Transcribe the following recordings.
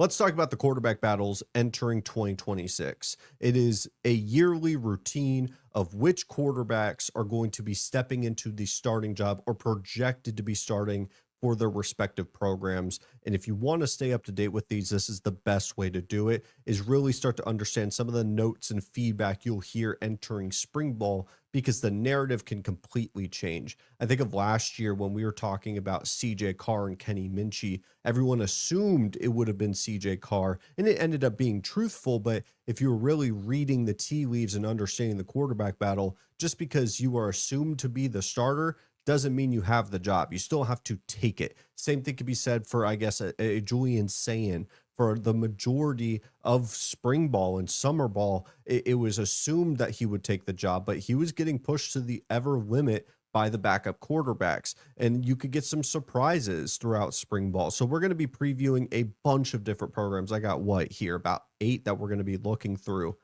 Let's talk about the quarterback battles entering 2026. It is a yearly routine of which quarterbacks are going to be stepping into the starting job or projected to be starting for their respective programs. And if you want to stay up to date with these, this is the best way to do it, is really start to understand some of the notes and feedback you'll hear entering spring ball, because the narrative can completely change. I think of last year when we were talking about CJ Carr and Kenny Minchie, everyone assumed it would have been CJ Carr, and it ended up being truthful. But if you're really reading the tea leaves and understanding the quarterback battle, just because you are assumed to be the starter doesn't mean you have the job. You still have to take it. Same thing could be said for, I guess, a Julian Sayin. For the majority of spring ball and summer ball, it was assumed that he would take the job, but he was getting pushed to the ever limit by the backup quarterbacks. And you could get some surprises throughout spring ball. So we're going to be previewing a bunch of different programs. I got what here, about 8 that we're going to be looking through.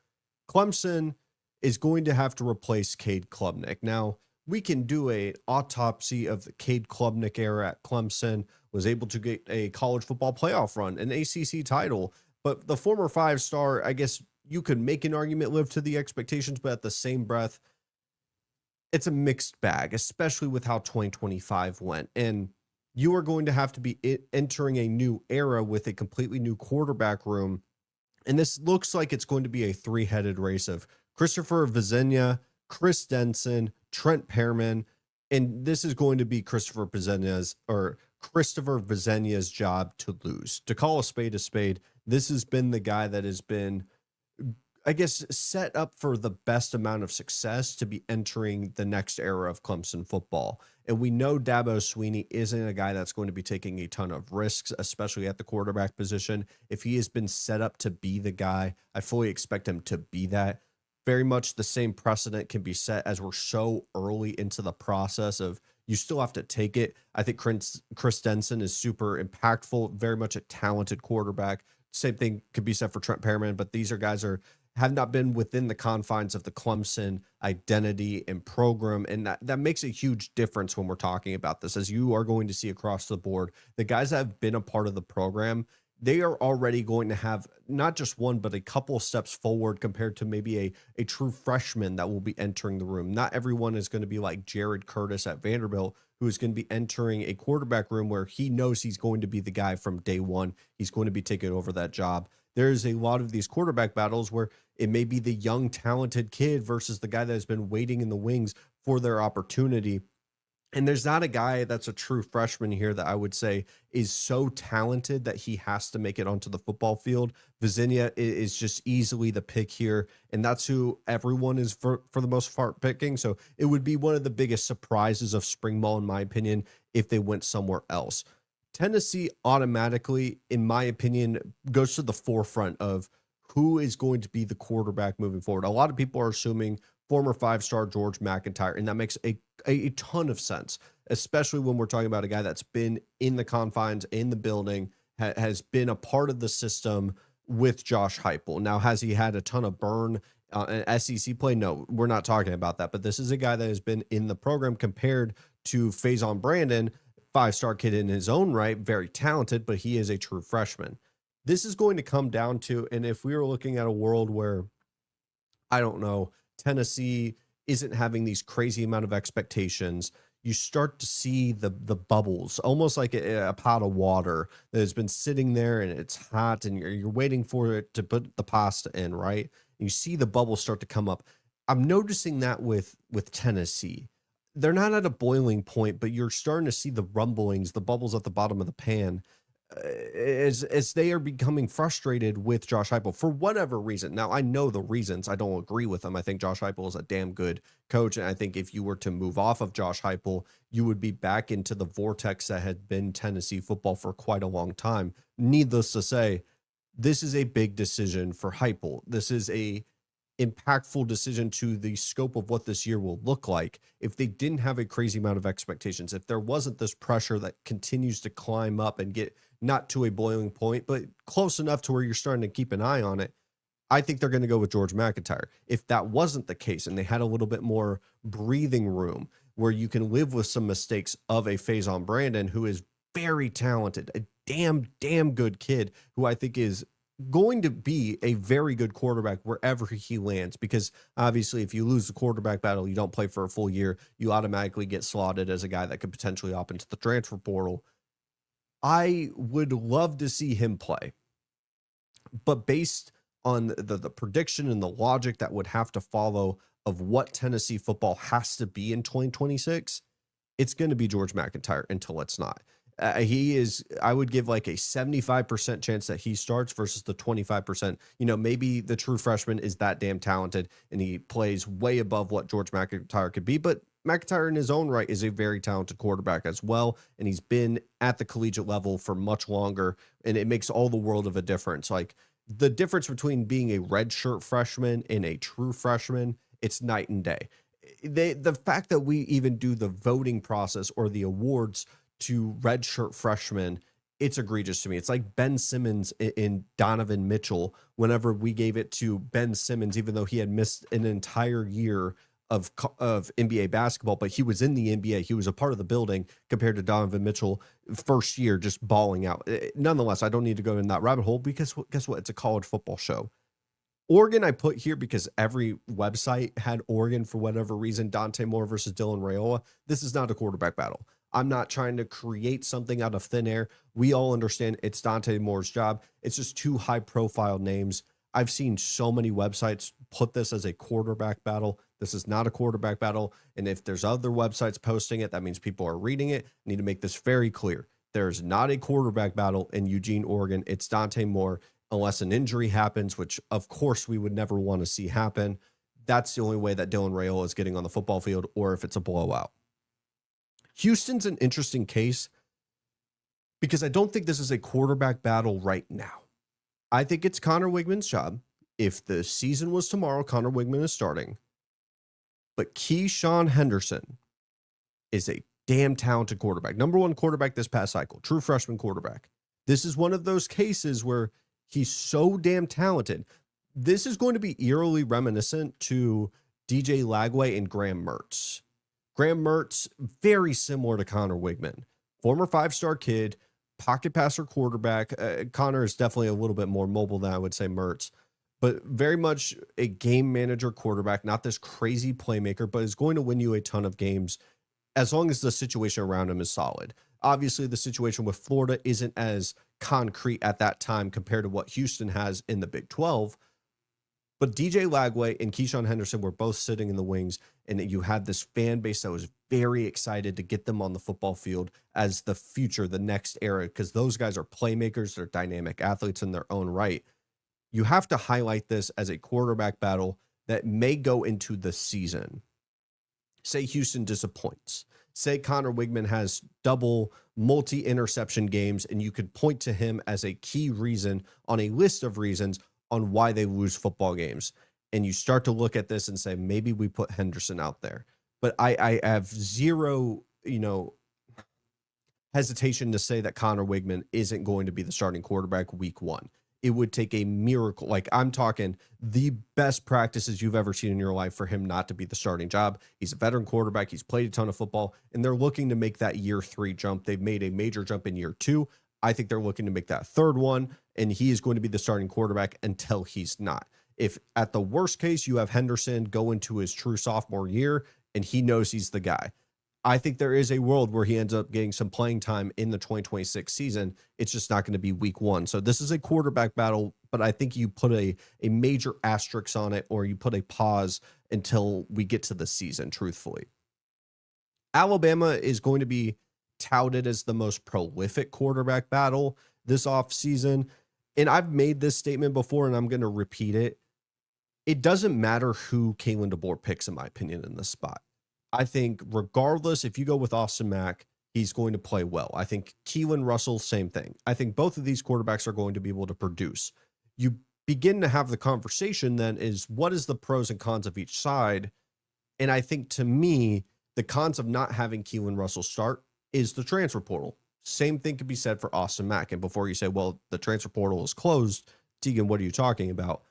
Clemson is going to have to replace Cade Klubnik. Now, we can do an autopsy of the Cade Klubnik era at Clemson, was able to get a college football playoff run, an ACC title. But the former 5-star, I guess you could make an argument, lived to the expectations, but at the same breath, it's a mixed bag, especially with how 2025 went. And you are going to have to be entering a new era with a completely new quarterback room. And this looks like it's going to be a 3-headed race of Christopher Vizzenia, Chris Denson, Trent Pearman, and this is going to be Christopher Vizzenia's job to lose. To call a spade, this has been the guy that has been, I guess, set up for the best amount of success to be entering the next era of Clemson football. And we know Dabo Swinney isn't a guy that's going to be taking a ton of risks, especially at the quarterback position. If he has been set up to be the guy, I fully expect him to be that. Very much the same precedent can be set as we're so early into the process of you still have to take it. I think Chris Denson is super impactful, very much a talented quarterback. Same thing could be said for Trent Pearman, but these are guys have not been within the confines of the Clemson identity and program. And that makes a huge difference when we're talking about this, as you are going to see across the board. The guys that have been a part of the program, they are already going to have not just one, but a couple of steps forward compared to maybe a true freshman that will be entering the room. Not everyone is going to be like Jared Curtis at Vanderbilt, who is going to be entering a quarterback room where he knows he's going to be the guy from day one. He's going to be taking over that job. There's a lot of these quarterback battles where it may be the young, talented kid versus the guy that has been waiting in the wings for their opportunity. And there's not a guy that's a true freshman here that I would say is so talented that he has to make it onto the football field. Vizzenia is just easily the pick here, and that's who everyone is for the most part picking. So it would be one of the biggest surprises of spring ball, in my opinion, if they went somewhere else. Tennessee automatically, in my opinion, goes to the forefront of who is going to be the quarterback moving forward. A lot of people are assuming former 5-star George McIntyre, and that makes a ton of sense, especially when we're talking about a guy that's been in the confines, in the building, has been a part of the system with Josh Heupel. Now, has he had a ton of burn and SEC play? No, we're not talking about that, but this is a guy that has been in the program compared to Faison Brandon, 5-star kid in his own right, very talented, but he is a true freshman. This is going to come down to, and if we were looking at a world where, I don't know, Tennessee isn't having these crazy amount of expectations, you start to see the bubbles, almost like a pot of water that has been sitting there and it's hot and you're waiting for it to put the pasta in, right? And you see the bubbles start to come up. I'm noticing that with Tennessee. They're not at a boiling point, but you're starting to see the rumblings, the bubbles at the bottom of the pan, as they are becoming frustrated with Josh Heupel for whatever reason. Now, I know the reasons. I don't agree with them. I think Josh Heupel is a damn good coach, and I think if you were to move off of Josh Heupel, you would be back into the vortex that had been Tennessee football for quite a long time. Needless to say, this is a big decision for Heupel. This is a impactful decision to the scope of what this year will look like. If they didn't have a crazy amount of expectations, if there wasn't this pressure that continues to climb up and get not to a boiling point, but close enough to where you're starting to keep an eye on it, I think they're going to go with George McIntyre. If that wasn't the case and they had a little bit more breathing room where you can live with some mistakes of a Faison Brandon, who is very talented, a damn good kid who I think is going to be a very good quarterback wherever he lands, because obviously if you lose the quarterback battle, you don't play for a full year, you automatically get slotted as a guy that could potentially opt into the transfer portal. I would love to see him play, but based on the prediction and the logic that would have to follow of what Tennessee football has to be in 2026, it's going to be George McIntyre until it's not. He is, I would give like a 75% chance that he starts versus the 25%. Maybe the true freshman is that damn talented and he plays way above what George McIntyre could be. But McIntyre in his own right is a very talented quarterback as well. And he's been at the collegiate level for much longer. And it makes all the world of a difference. Like the difference between being a redshirt freshman and a true freshman, it's night and day. The fact that we even do the voting process or the awards to redshirt freshmen, it's egregious to me. It's like Ben Simmons in Donovan Mitchell. Whenever we gave it to Ben Simmons, even though he had missed an entire year of NBA basketball, but he was in the NBA, he was a part of the building, compared to Donovan Mitchell first year just balling out. Nonetheless, I don't need to go in that rabbit hole because guess what? It's a college football show. Oregon I put here because every website had Oregon for whatever reason. Dante Moore versus Dylan Raiola. This is not a quarterback battle. I'm not trying to create something out of thin air. We all understand it's Dante Moore's job. It's just two high-profile names. I've seen so many websites put this as a quarterback battle. This is not a quarterback battle. And if there's other websites posting it, that means people are reading it. I need to make this very clear. There's not a quarterback battle in Eugene, Oregon. It's Dante Moore. Unless an injury happens, which of course we would never want to see happen. That's the only way that Dylan Raiola is getting on the football field, or if it's a blowout. Houston's an interesting case because I don't think this is a quarterback battle right now. I think it's Connor Wigman's job. If the season was tomorrow, Connor Wigman is starting. But Keyshawn Henderson is a damn talented quarterback. Number one quarterback this past cycle. True freshman quarterback. This is one of those cases where he's so damn talented. This is going to be eerily reminiscent to DJ Lagway and Graham Mertz. Graham Mertz, very similar to Connor Wigman. Former five-star kid, pocket passer quarterback. Connor is definitely a little bit more mobile than I would say Mertz, but very much a game manager quarterback, not this crazy playmaker, but is going to win you a ton of games as long as the situation around him is solid. Obviously, the situation with Florida isn't as concrete at that time compared to what Houston has in the Big 12. But DJ Lagway and Keyshawn Henderson were both sitting in the wings, and you had this fan base that was very excited to get them on the football field as the future, the next era, because those guys are playmakers, they're dynamic athletes in their own right. You have to highlight this as a quarterback battle that may go into the season. Say Houston disappoints. Say Connor Wigman has double multi-interception games, and you could point to him as a key reason on a list of reasons on why they lose football games. And you start to look at this and say, maybe we put Henderson out there. But I have zero, hesitation to say that Connor Wigman isn't going to be the starting quarterback week one. It would take a miracle. Like, I'm talking the best practices you've ever seen in your life for him not to be the starting job. He's a veteran quarterback. He's played a ton of football, and they're looking to make that year 3 jump. They've made a major jump in year 2. I think they're looking to make that third one, and he is going to be the starting quarterback until he's not. If at the worst case, you have Henderson go into his true sophomore year and he knows he's the guy, I think there is a world where he ends up getting some playing time in the 2026 season. It's just not going to be week 1. So this is a quarterback battle, but I think you put a major asterisk on it, or you put a pause until we get to the season, truthfully. Alabama is going to be touted as the most prolific quarterback battle this offseason. And I've made this statement before, and I'm going to repeat it. It doesn't matter who Kalen DeBoer picks, in my opinion, in this spot. I think regardless, if you go with Austin Mack, he's going to play well. I think Keelan Russell, same thing. I think both of these quarterbacks are going to be able to produce. You begin to have the conversation then is, what is the pros and cons of each side? And I think, to me, the cons of not having Keelan Russell start is the transfer portal. Same thing could be said for Austin Mack. And before you say, well, the transfer portal is closed, Tegan, what are you talking about?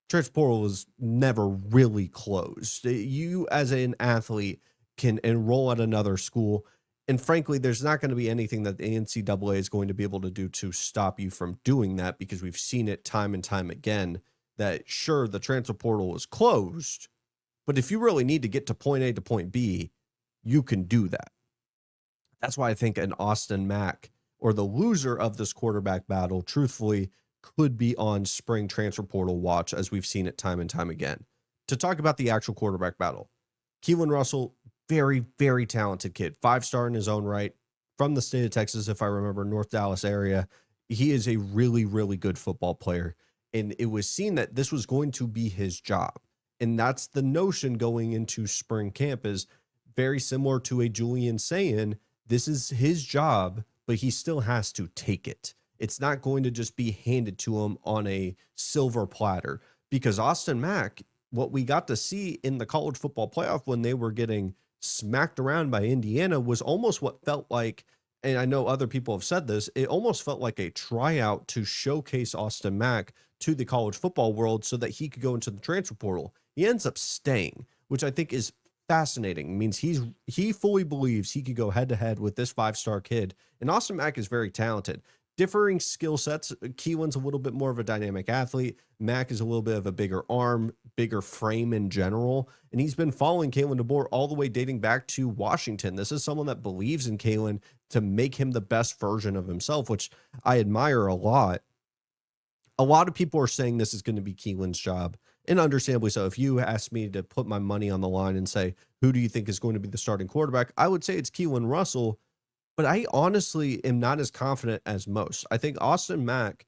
Transfer portal is never really closed. You, as an athlete, can enroll at another school And frankly, there's not going to be anything that the NCAA is going to be able to do to stop you from doing that, because we've seen it time and time again that sure, the transfer portal is closed, but if you really need to get to point A to point B, you can do that. That's why I think an Austin Mack, or the loser of this quarterback battle, truthfully, could be on spring transfer portal watch, as we've seen it time and time again. To talk about the actual quarterback battle, Keelan Russell, very, very talented kid, 5-star in his own right, from the state of Texas, if I remember, North Dallas area. He is a really, really good football player. And it was seen that this was going to be his job. And that's the notion going into spring camp, is very similar to a Julian saying, this is his job, but he still has to take it. It's not going to just be handed to him on a silver platter, because Austin Mack, what we got to see in the college football playoff when they were getting smacked around by Indiana was almost what felt like, and I know other people have said this, it almost felt like a tryout to showcase Austin Mack to the college football world so that he could go into the transfer portal. He ends up staying, which I think is fascinating. It means he fully believes he could go head to head with this 5-star kid. And Austin Mack is very talented. Differing skill sets. Keelan's a little bit more of a dynamic athlete. Mack is a little bit of a bigger arm, bigger frame in general. And he's been following Kalen DeBoer all the way dating back to Washington. This is someone that believes in Kalen to make him the best version of himself, which I admire a lot. A lot of people are saying this is going to be Keelan's job, and understandably so. If you asked me to put my money on the line and say, who do you think is going to be the starting quarterback, I would say it's Keelan Russell, but I honestly am not as confident as most. I think Austin Mack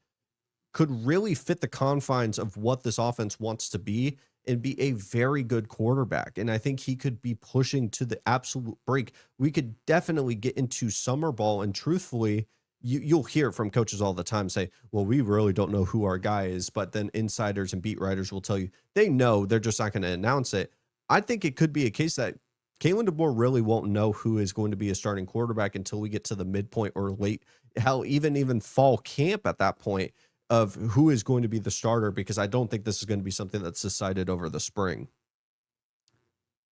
could really fit the confines of what this offense wants to be and be a very good quarterback. And I think he could be pushing to the absolute break. We could definitely get into summer ball, and truthfully, you'll hear from coaches all the time say, well, we really don't know who our guy is. But then insiders and beat writers will tell you they know, they're just not going to announce it. I think it could be a case that Kalen DeBoer really won't know who is going to be a starting quarterback until we get to the midpoint or late, hell, even fall camp at that point, of who is going to be the starter, because I don't think this is going to be something that's decided over the spring.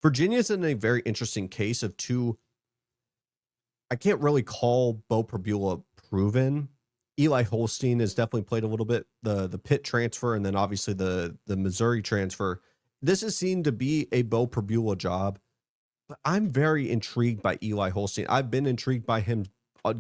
Virginia's in a very interesting case of two. I can't really call Bo Perbula proven. Eli Holstein has definitely played a little bit. The Pitt transfer, and then obviously the Missouri transfer. This is seen to be a Bo Perbula job, but I'm very intrigued by Eli Holstein. I've been intrigued by him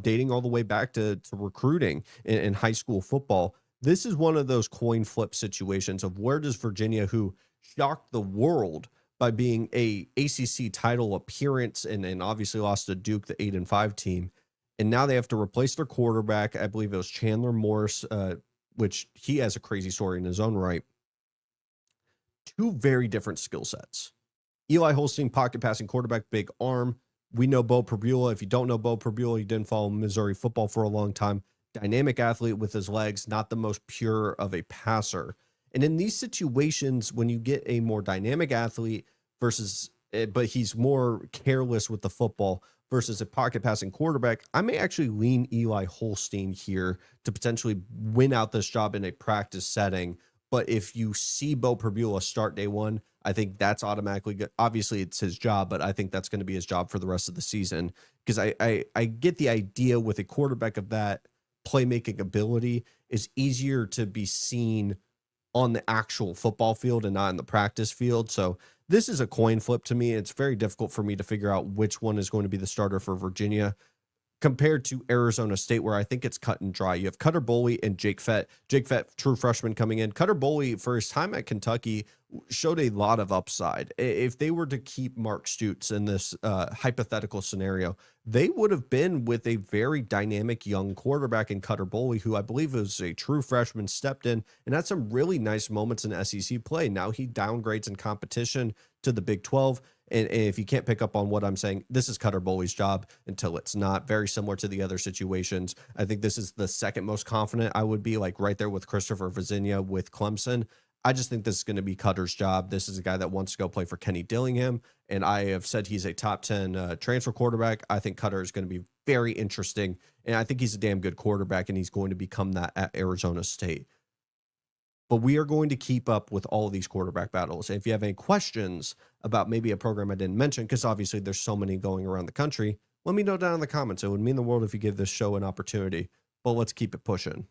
dating all the way back to recruiting in high school football. This is one of those coin flip situations of where does Virginia, who shocked the world by being a ACC title appearance and obviously lost to Duke, the 8-5 team, and now they have to replace their quarterback. I believe it was Chandler Morris, which he has a crazy story in his own right. Two very different skill sets. Eli Holstein, pocket passing quarterback, big arm. We know Bo Perbula. If you don't know Bo Perbula, you didn't follow Missouri football for a long time. Dynamic athlete with his legs, not the most pure of a passer. And in these situations, when you get a more dynamic athlete versus, but he's more careless with the football versus a pocket passing quarterback, I may actually lean Eli Holstein here to potentially win out this job in a practice setting. But if you see Bo Perbula start day one, I think that's automatically good. Obviously, it's his job, but I think that's going to be his job for the rest of the season, because I get the idea with a quarterback of that playmaking ability is easier to be seen on the actual football field and not in the practice field. So this is a coin flip to me. It's very difficult for me to figure out which one is going to be the starter for Virginia, compared to Arizona State, where I think it's cut and dry. You have Cutter Boley and Jake Fett. Jake Fett, true freshman coming in. Cutter Boley, for his time at Kentucky, showed a lot of upside. If they were to keep Mark Stutz in this hypothetical scenario, they would have been with a very dynamic young quarterback in Cutter Boley, who I believe was a true freshman, stepped in and had some really nice moments in SEC play. Now he downgrades in competition to the Big 12. And if you can't pick up on what I'm saying, this is Cutter Boley's job until it's not. Very similar to the other situations. I think this is the second most confident I would be, like right there with Christopher Virginia with Clemson. I just think this is going to be Cutter's job. This is a guy that wants to go play for Kenny Dillingham, and I have said he's a top 10 transfer quarterback. I think Cutter is going to be very interesting, and I think he's a damn good quarterback, and he's going to become that at Arizona State. But we are going to keep up with all of these quarterback battles. And if you have any questions about maybe a program I didn't mention, because obviously there's so many going around the country, Let me know down in the comments. It would mean the world if you give this show an opportunity, but let's keep it pushing.